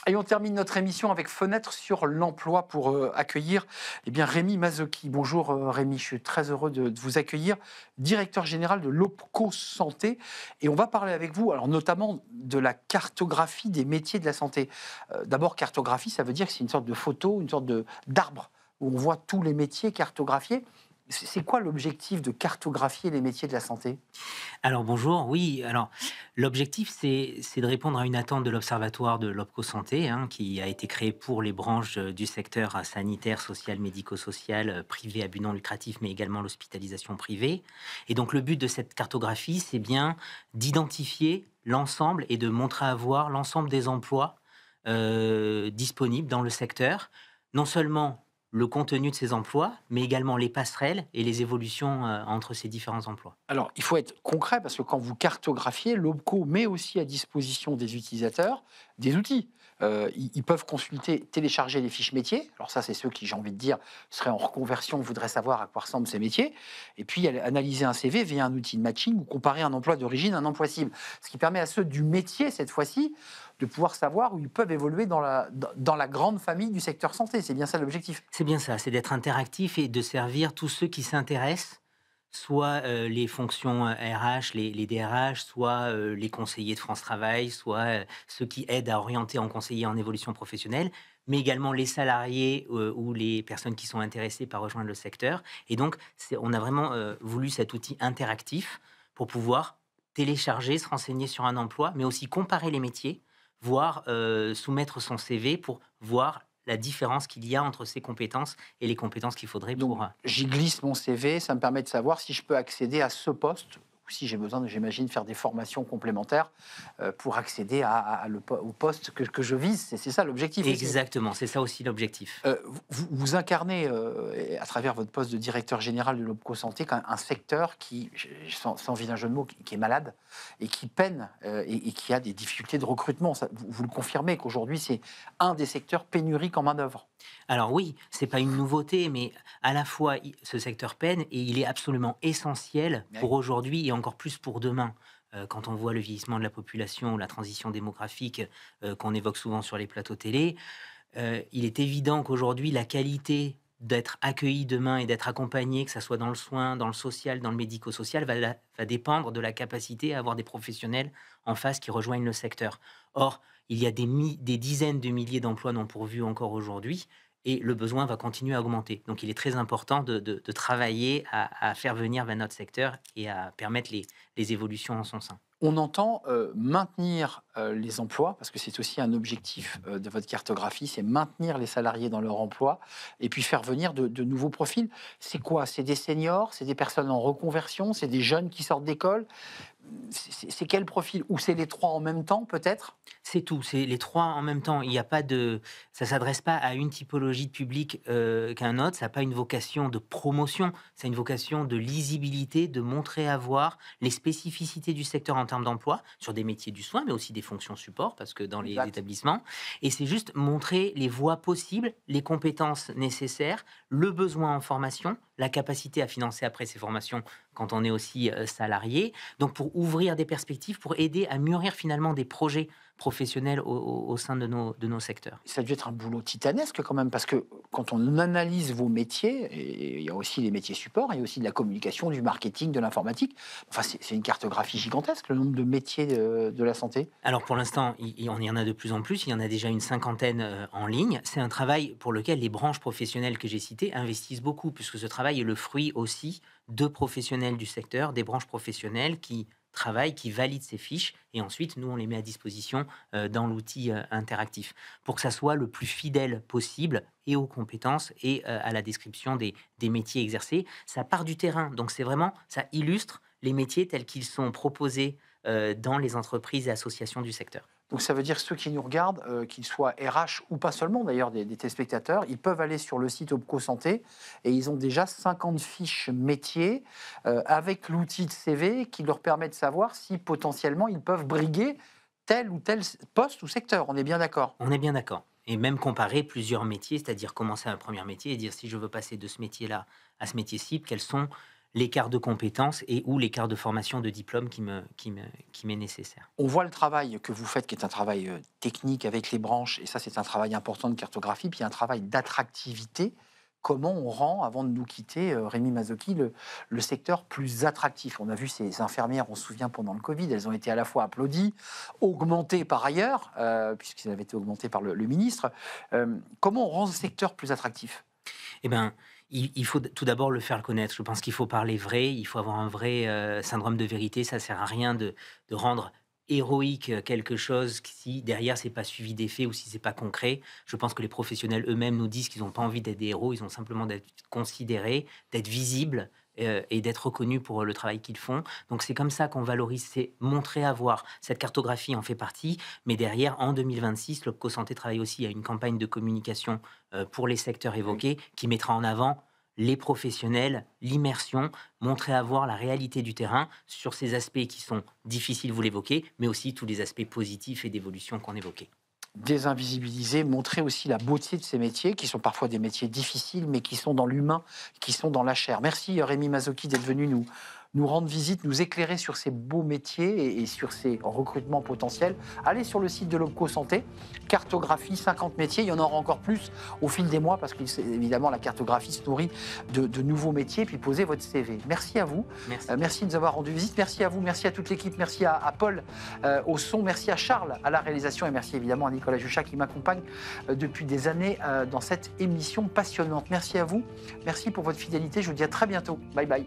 Et on termine notre émission avec Fenêtre sur l'emploi pour accueillir Rémi Mazzocchi. Bonjour Rémi, je suis très heureux de vous accueillir, directeur général de l'OPCO Santé. Et on va parler avec vous, alors notamment de la cartographie des métiers de la santé. D'abord, cartographie, ça veut dire que c'est une sorte de photo, une sorte d'arbre où on voit tous les métiers cartographiés. C'est quoi l'objectif de cartographier les métiers de la santé? Alors bonjour, oui, alors l'objectif c'est de répondre à une attente de l'Observatoire de l'OPCO Santé, hein, qui a été créé pour les branches du secteur sanitaire, social, médico-social, privé à but non lucratif, mais également l'hospitalisation privée. Et donc le but de cette cartographie, c'est bien d'identifier l'ensemble et de montrer à voir l'ensemble des emplois disponibles dans le secteur, non seulement le contenu de ces emplois, mais également les passerelles et les évolutions entre ces différents emplois. Alors, il faut être concret parce que quand vous cartographiez, l'OPCO met aussi à disposition des utilisateurs des outils. Ils peuvent consulter, télécharger les fiches métiers. Alors ça, c'est ceux qui, j'ai envie de dire, seraient en reconversion, voudraient savoir à quoi ressemblent ces métiers. Et puis, analyser un CV via un outil de matching ou comparer un emploi d'origine à un emploi cible. Ce qui permet à ceux du métier, cette fois-ci, de pouvoir savoir où ils peuvent évoluer dans la grande famille du secteur santé. C'est bien ça l'objectif. C'est bien ça, c'est d'être interactif et de servir tous ceux qui s'intéressent, soit les fonctions RH, les DRH, soit les conseillers de France Travail, soit ceux qui aident à orienter en conseiller en évolution professionnelle, mais également les salariés ou les personnes qui sont intéressées par rejoindre le secteur. Et donc, on a vraiment voulu cet outil interactif pour pouvoir télécharger, se renseigner sur un emploi, mais aussi comparer les métiers, voire soumettre son CV pour voir la différence qu'il y a entre ses compétences et les compétences qu'il faudrait Donc, pour... j'y glisse mon CV, ça me permet de savoir si je peux accéder à ce poste ou si j'ai besoin, j'imagine, faire des formations complémentaires pour accéder au poste que je vise. C'est ça l'objectif aussi. Exactement, c'est ça aussi l'objectif. Vous incarnez, à travers votre poste de directeur général de l'OPCO Santé, quand même un secteur qui, sans vilain jeu de mots, qui est malade et qui peine et qui a des difficultés de recrutement. Vous le confirmez qu'aujourd'hui, c'est un des secteurs pénuriques en main-d'œuvre. Alors oui, c'est pas une nouveauté, mais à la fois ce secteur peine et il est absolument essentiel Ouais. pour aujourd'hui et encore plus pour demain. Quand on voit le vieillissement de la population, la transition démographique qu'on évoque souvent sur les plateaux télé, il est évident qu'aujourd'hui la qualité d'être accueilli demain et d'être accompagné, que ça soit dans le soin, dans le social, dans le médico-social, va dépendre de la capacité à avoir des professionnels en face qui rejoignent le secteur. Or, il y a des dizaines de milliers d'emplois non pourvus encore aujourd'hui et le besoin va continuer à augmenter. Donc, il est très important de travailler à faire venir vers notre secteur et à permettre les évolutions en son sein. On entend maintenir les emplois, parce que c'est aussi un objectif de votre cartographie, c'est maintenir les salariés dans leur emploi et puis faire venir de nouveaux profils. C'est quoi? C'est des seniors, c'est des personnes en reconversion, c'est des jeunes qui sortent d'école. C'est quel profil? Ou c'est les trois en même temps, peut-être? C'est tout, c'est les 3 en même temps. Il y a pas de Ça s'adresse pas à une typologie de public, qu'un autre. Ça a pas une vocation de promotion, c'est une vocation de lisibilité, de montrer à voir les spécificités du secteur en termes d'emploi, sur des métiers du soin, mais aussi des fonctions support, parce que dans les Exact. établissements et c'est juste montrer les voies possibles, les compétences nécessaires, le besoin en formation, la capacité à financer après ces formations quand on est aussi, salarié. Donc pour ouvrir des perspectives, pour aider à mûrir finalement des projets professionnels au sein de nos secteurs. Ça a dû être un boulot titanesque quand même, parce que quand on analyse vos métiers, et il y a aussi les métiers support, il y a aussi de la communication, du marketing, de l'informatique. Enfin, c'est une cartographie gigantesque, le nombre de métiers de la santé. Alors pour l'instant, on y en a de plus en plus, il y en a déjà une cinquantaine en ligne. C'est un travail pour lequel les branches professionnelles que j'ai citées investissent beaucoup, puisque ce travail est le fruit aussi de professionnels du secteur, des branches professionnelles qui travaillent, qui valident ces fiches, et ensuite, nous, on les met à disposition dans l'outil interactif, pour que ça soit le plus fidèle possible et aux compétences et à la description des métiers exercés. Ça part du terrain, donc c'est vraiment, ça illustre les métiers tels qu'ils sont proposés dans les entreprises et associations du secteur. Donc ça veut dire que ceux qui nous regardent, qu'ils soient RH ou pas seulement d'ailleurs des téléspectateurs, ils peuvent aller sur le site Opco Santé et ils ont déjà 50 fiches métiers avec l'outil de CV qui leur permet de savoir si potentiellement ils peuvent briguer tel ou tel poste ou secteur. On est bien d'accord? On est bien d'accord. Et même comparer plusieurs métiers, c'est-à-dire commencer un premier métier et dire si je veux passer de ce métier-là à ce métier cible, quelles sont l'écart de compétences et ou l'écart de formation de diplôme qui m'est nécessaire. On voit le travail que vous faites, qui est un travail technique avec les branches, et ça c'est un travail important de cartographie, puis un travail d'attractivité. Comment on rend, avant de nous quitter, Rémi Mazzocchi, le secteur plus attractif? On a vu ces infirmières, on se souvient, pendant le Covid, elles ont été à la fois applaudies, augmentées par ailleurs, puisqu'elles avaient été augmentées par le ministre. Comment on rend ce secteur plus attractif? Eh ben, il faut tout d'abord le faire connaître. Je pense qu'il faut parler vrai, il faut avoir un vrai syndrome de vérité. Ça sert à rien de rendre héroïque quelque chose si derrière c'est pas suivi d'effets ou si c'est pas concret. Je pense que les professionnels eux-mêmes nous disent qu'ils n'ont pas envie d'être des héros, ils ont simplement d'être considérés, d'être visibles et d'être reconnus pour le travail qu'ils font. Donc c'est comme ça qu'on valorise, c'est montrer à voir. Cette cartographie en fait partie, mais derrière, en 2026, l'Opco Santé travaille aussi à une campagne de communication pour les secteurs évoqués qui mettra en avant les professionnels, l'immersion, montrer à voir la réalité du terrain sur ces aspects qui sont difficiles, vous l'évoquez, mais aussi tous les aspects positifs et d'évolution qu'on évoquait. Désinvisibiliser, montrer aussi la beauté de ces métiers, qui sont parfois des métiers difficiles, mais qui sont dans l'humain, qui sont dans la chair. Merci Rémi Mazzocchi d'être venu nous rendre visite, nous éclairer sur ces beaux métiers et sur ces recrutements potentiels. Allez sur le site de l'Opco Santé, cartographie, 50 métiers, il y en aura encore plus au fil des mois, parce qu'évidemment la cartographie se nourrit de nouveaux métiers, puis posez votre CV. Merci à vous, merci de nous avoir rendu visite, merci à vous, merci à toute l'équipe, merci à Paul au son, merci à Charles à la réalisation, et merci évidemment à Nicolas Juchat qui m'accompagne depuis des années dans cette émission passionnante. Merci à vous, merci pour votre fidélité, je vous dis à très bientôt, bye bye.